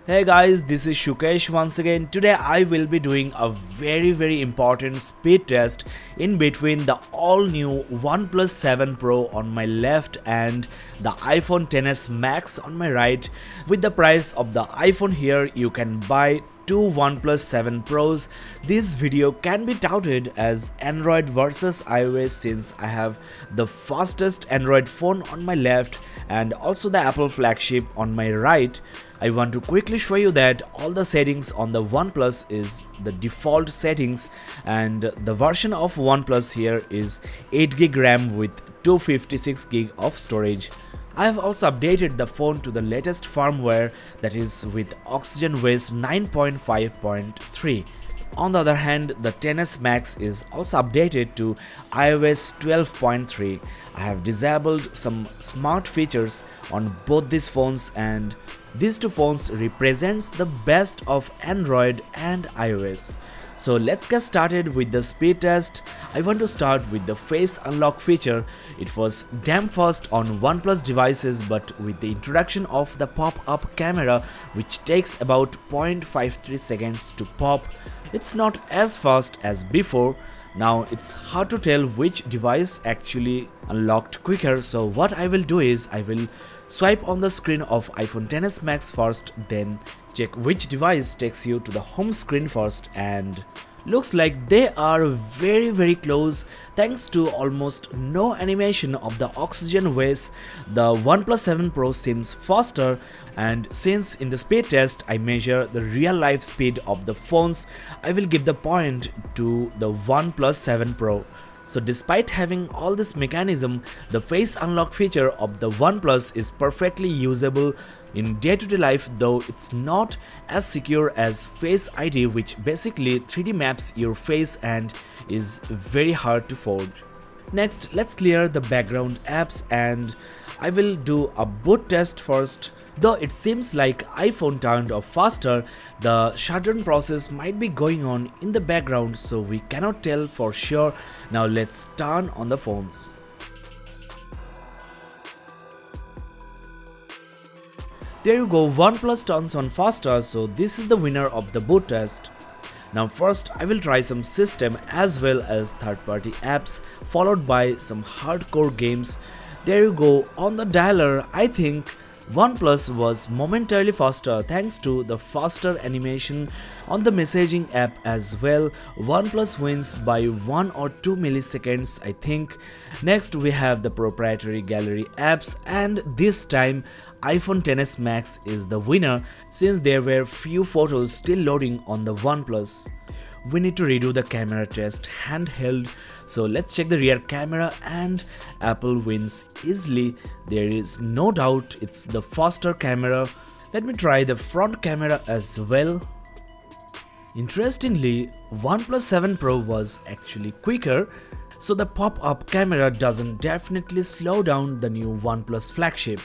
Hey guys, this is Shukesh once again. Today I will be doing a very important speed test in between the all new OnePlus 7 Pro on my left and the iPhone XS Max on my right. With the price of the iPhone here, you can buy two OnePlus 7 Pros. This video can be touted as Android versus iOS since I have the fastest Android phone on my left and also the Apple flagship on my right. I want to quickly show you that all the settings on the OnePlus is the default settings, and the version of OnePlus here is 8GB RAM with 256GB of storage. I have also updated the phone to the latest firmware, that is with OxygenOS 9.5.3. On the other hand, the XS Max is also updated to iOS 12.3. I have disabled some smart features on both these phones, and these two phones represents the best of Android and iOS. So let's get started with the speed test. I want to start with the face unlock feature. It was damn fast on OnePlus devices, but with the introduction of the pop-up camera, which takes about 0.53 seconds to pop, it's not as fast as before. Now it's hard to tell which device actually unlocked quicker, so what I will do is I will swipe on the screen of iPhone XS Max first, then check which device takes you to the home screen first, and looks like they are very close thanks to almost no animation of the OxygenOS. The OnePlus 7 Pro seems faster, and since in the speed test I measure the real life speed of the phones, I will give the point to the OnePlus 7 Pro. So despite having all this mechanism, the face unlock feature of the OnePlus is perfectly usable in day-to-day life, though it's not as secure as Face ID, which basically 3D maps your face and is very hard to forge. Next, let's clear the background apps, and I will do a boot test first. Though it seems like iPhone turned off faster, the shutdown process might be going on in the background, so we cannot tell for sure. Now let's turn on the phones. There you go, OnePlus turns on faster, so this is the winner of the boot test. Now first I will try some system as well as third-party apps, followed by some hardcore games. There you go, on the dialer I think OnePlus was momentarily faster thanks to the faster animation on the messaging app as well. OnePlus wins by 1 or 2 milliseconds I think. Next we have the proprietary gallery apps, and this time iPhone XS Max is the winner since there were few photos still loading on the OnePlus. We need to redo the camera test handheld, so let's check the rear camera, and Apple wins easily. There is no doubt it's the faster camera. Let me try the front camera as well. Interestingly, OnePlus 7 Pro was actually quicker, so the pop-up camera doesn't definitely slow down the new OnePlus flagship.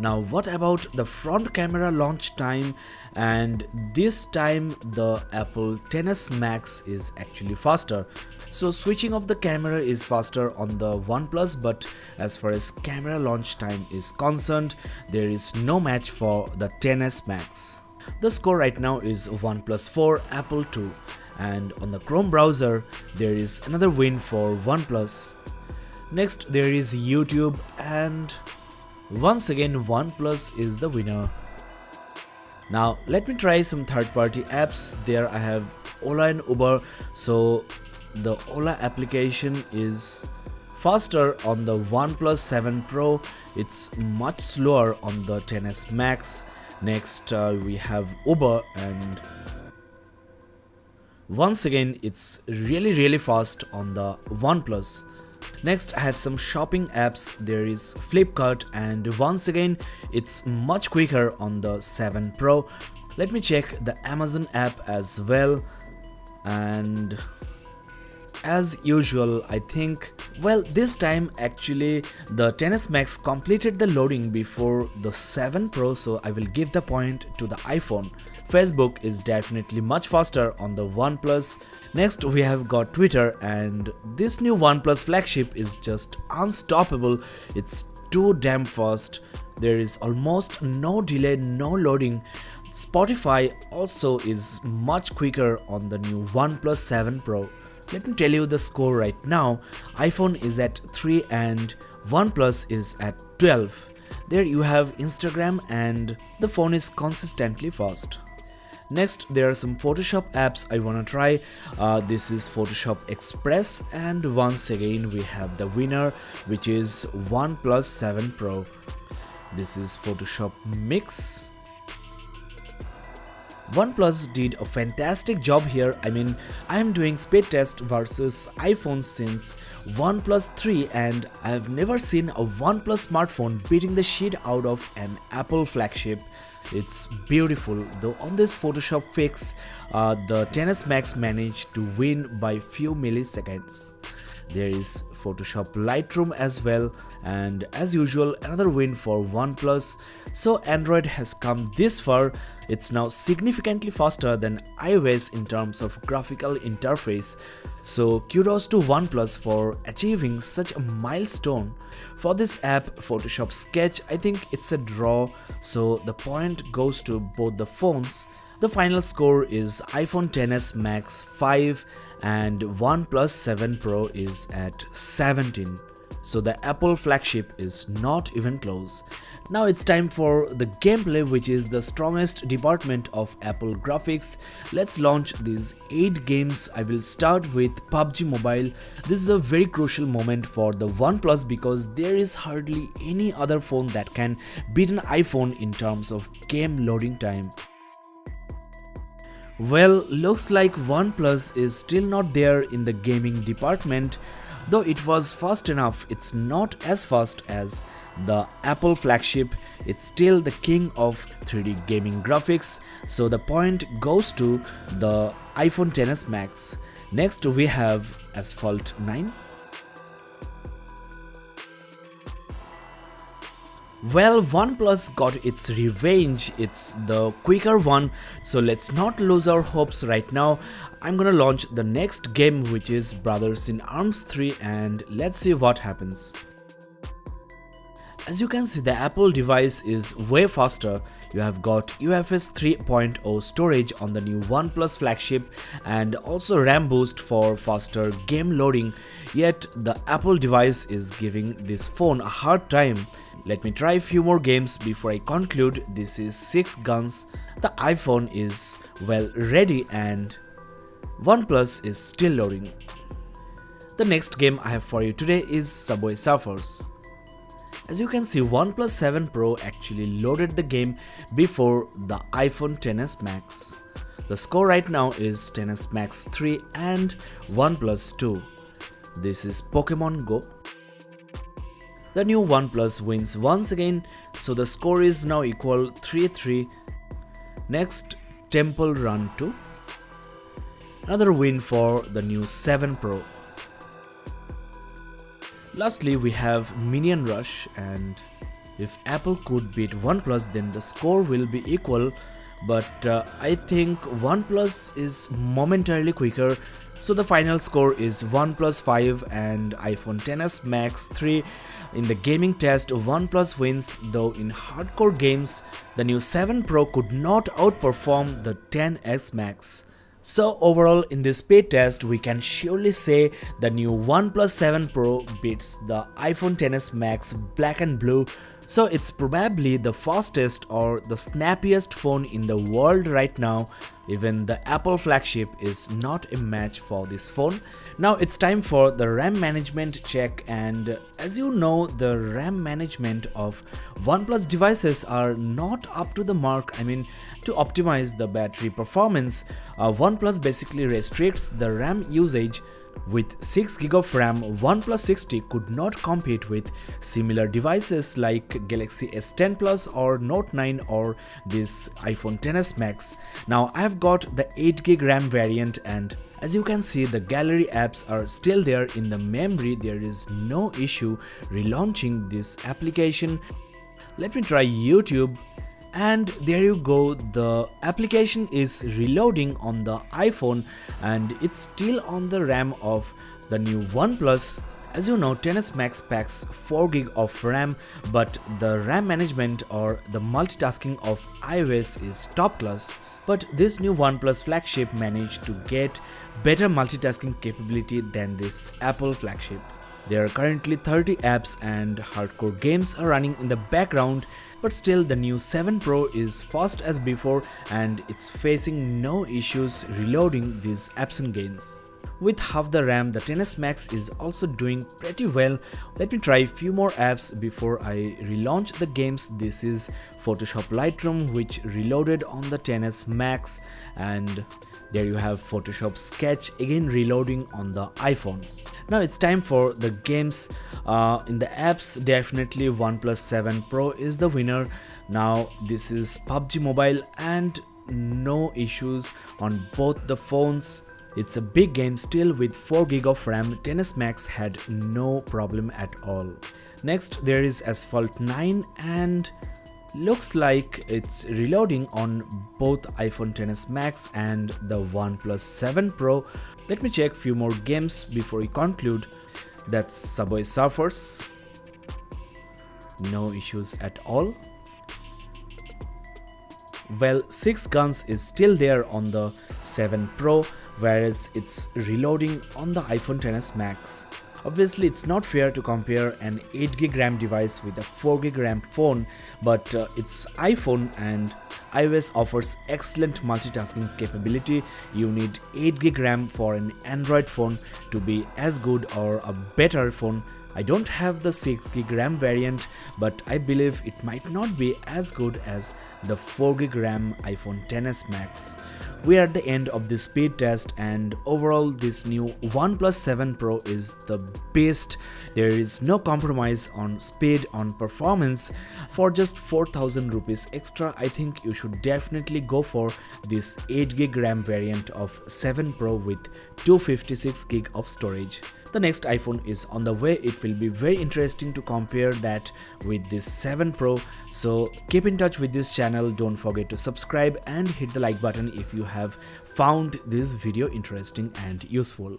Now what about the front camera launch time? And this time the Apple XS Max is actually faster. So switching off the camera is faster on the OnePlus, but as far as camera launch time is concerned, there is no match for the XS Max. The score right now is OnePlus 4, Apple 2, and on the Chrome browser there is another win for OnePlus. Next there is YouTube, and once again OnePlus is the winner. Now let me try some third-party apps. There I have Ola and Uber. So the Ola application is faster on the OnePlus 7 Pro. It's much slower on the XS Max. Next we have Uber, and once again it's really fast on the OnePlus. Next I have some shopping apps. There is Flipkart, and once again it's much quicker on the 7 Pro. Let me check the Amazon app as well, and as usual I think, well, this time actually the XS Max completed the loading before the 7 Pro, so I will give the point to the iPhone. Facebook is definitely much faster on the OnePlus. Next we have got Twitter, and this new OnePlus flagship is just unstoppable. It's too damn fast. There is almost no delay, no loading. Spotify also is much quicker on the new OnePlus 7 Pro. Let me tell you the score right now. iPhone is at 3 and OnePlus is at 12. There you have Instagram and the phone is consistently fast. Next, there are some Photoshop apps I wanna try. This is Photoshop Express, and once again we have the winner, which is OnePlus 7 Pro. This is Photoshop Mix. OnePlus did a fantastic job here. I mean, I am doing speed test versus iPhone since OnePlus 3 and I have never seen a OnePlus smartphone beating the shit out of an Apple flagship. It's beautiful, though on this Photoshop fix, the XS Max managed to win by few milliseconds. There is Photoshop Lightroom as well, and as usual another win for OnePlus. So Android has come this far. It's now significantly faster than iOS in terms of graphical interface. So kudos to OnePlus for achieving such a milestone. For this app, Photoshop Sketch, I think it's a draw, so the point goes to both the phones. The final score is iPhone XS Max 5 and OnePlus 7 Pro is at 17. So the Apple flagship is not even close. Now it's time for the gameplay, which is the strongest department of Apple graphics. Let's launch these 8 games. I will start with PUBG Mobile. This is a very crucial moment for the OnePlus because there is hardly any other phone that can beat an iPhone in terms of game loading time. Well, looks like OnePlus is still not there in the gaming department. Though it was fast enough, it's not as fast as the Apple flagship. It's still the king of 3D gaming graphics, so the point goes to the iPhone XS Max. Next we have Asphalt 9. Well, OnePlus got its revenge. It's the quicker one, so let's not lose our hopes right now. I'm gonna launch the next game, which is Brothers in Arms 3, and let's see what happens. As you can see, the Apple device is way faster. You have got UFS 3.0 storage on the new OnePlus flagship and also RAM boost for faster game loading, yet the Apple device is giving this phone a hard time. Let me try a few more games before I conclude. This is 6 Guns. The iPhone is well ready and OnePlus is still loading. The next game I have for you today is Subway Surfers. As you can see, OnePlus 7 Pro actually loaded the game before the iPhone XS Max. The score right now is XS Max 3 and OnePlus 2. This is Pokemon Go. The new OnePlus wins once again, so the score is now equal 3-3. Next, Temple Run 2. Another win for the new 7 Pro. Lastly, we have Minion Rush, and if Apple could beat OnePlus, then the score will be equal, but I think OnePlus is momentarily quicker, so the final score is OnePlus 5 and iPhone XS Max 3. In the gaming test, OnePlus wins, though in hardcore games, the new 7 Pro could not outperform the XS Max. So overall, in this speed test, we can surely say the new OnePlus 7 Pro beats the iPhone XS Max Black and Blue. So it's probably the fastest or the snappiest phone in the world right now. Even the Apple flagship is not a match for this phone. Now it's time for the RAM management check, and as you know, the RAM management of OnePlus devices are not up to the mark. I mean, to optimize the battery performance, OnePlus basically restricts the RAM usage. With 6GB of RAM, OnePlus 60 could not compete with similar devices like Galaxy S10 Plus or Note 9 or this iPhone XS Max. Now I've got the 8GB RAM variant, and as you can see, the gallery apps are still there in the memory. There is no issue relaunching this application. Let me try YouTube. And there you go, the application is reloading on the iPhone and it's still on the RAM of the new OnePlus. As you know, XS Max packs 4GB of RAM, but the RAM management or the multitasking of iOS is top class. But this new OnePlus flagship managed to get better multitasking capability than this Apple flagship. There are currently 30 apps and hardcore games are running in the background, but still the new 7 Pro is fast as before and it's facing no issues reloading these apps and games. With half the RAM, the XS Max is also doing pretty well. Let me try a few more apps before I relaunch the games. This is Photoshop Lightroom, which reloaded on the XS Max, and there you have Photoshop Sketch, again reloading on the iPhone. Now it's time for the games. In the apps, definitely OnePlus 7 Pro is the winner. Now this is PUBG Mobile and no issues on both the phones. It's a big game still with 4GB of RAM. XS Max had no problem at all. Next there is Asphalt 9 and looks like it's reloading on both iPhone XS Max and the OnePlus 7 Pro. Let me check few more games before we conclude. That's Subway Surfers. No issues at all. Well, 6 Guns is still there on the 7 Pro, whereas it's reloading on the iPhone XS Max. Obviously, it's not fair to compare an 8GB RAM device with a 4GB RAM phone, but it's iPhone and iOS offers excellent multitasking capability. You need 8GB RAM for an Android phone to be as good or a better phone. I don't have the 6GB RAM variant, but I believe it might not be as good as the 4GB RAM iPhone XS Max. We are at the end of this speed test, and overall this new OnePlus 7 Pro is the best. There is no compromise on speed, on performance. For just 4000 rupees extra, I think you should definitely go for this 8GB RAM variant of 7 Pro with 256GB of storage. The next iPhone is on the way. It will be very interesting to compare that with this 7 Pro. So keep in touch with this channel. Don't forget to subscribe and hit the like button if you have found this video interesting and useful.